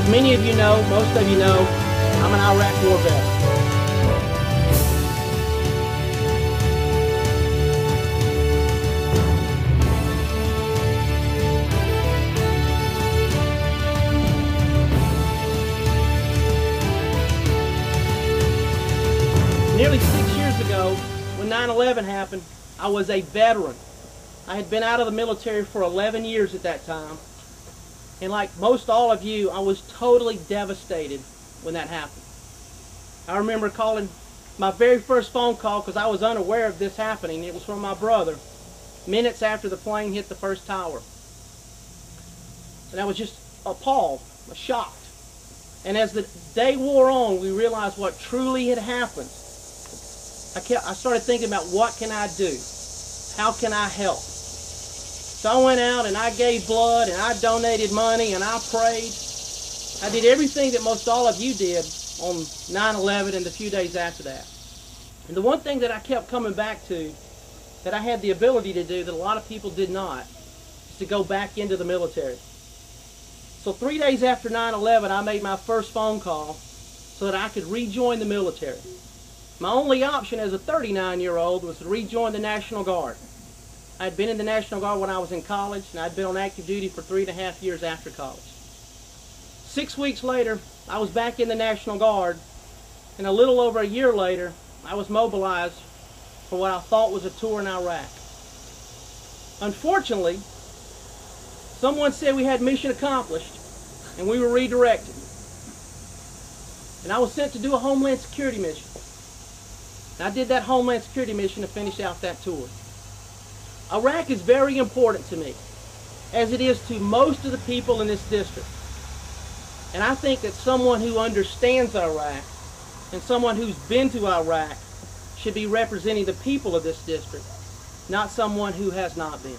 As many of you know, most of you know, I'm an Iraq War veteran. Nearly 6 years ago, when 9/11 happened, I was a veteran. I had been out of the military for 11 years at that time. And like most all of you, I was totally devastated when that happened. I remember calling my very first phone call because I was unaware of this happening. It was from my brother, minutes after the plane hit the first tower. And I was just appalled, shocked. And as the day wore on, we realized what truly had happened. I started thinking about what can I do? How can I help? So I went out and I gave blood and I donated money and I prayed. I did everything that most all of you did on 9/11 and the few days after that. And the one thing that I kept coming back to, that I had the ability to do that a lot of people did not, is to go back into the military. So 3 days after 9/11, I made my first phone call so that I could rejoin the military. My only option as a 39-year-old was to rejoin the National Guard. I had been in the National Guard when I was in college, and I'd been on active duty for 3.5 years after college. 6 weeks later, I was back in the National Guard, and a little over a year later, I was mobilized for what I thought was a tour in Iraq. Unfortunately, someone said we had mission accomplished, and we were redirected. And I was sent to do a Homeland Security mission. And I did that Homeland Security mission to finish out that tour. Iraq is very important to me, as it is to most of the people in this district. And I think that someone who understands Iraq and someone who's been to Iraq should be representing the people of this district, not someone who has not been.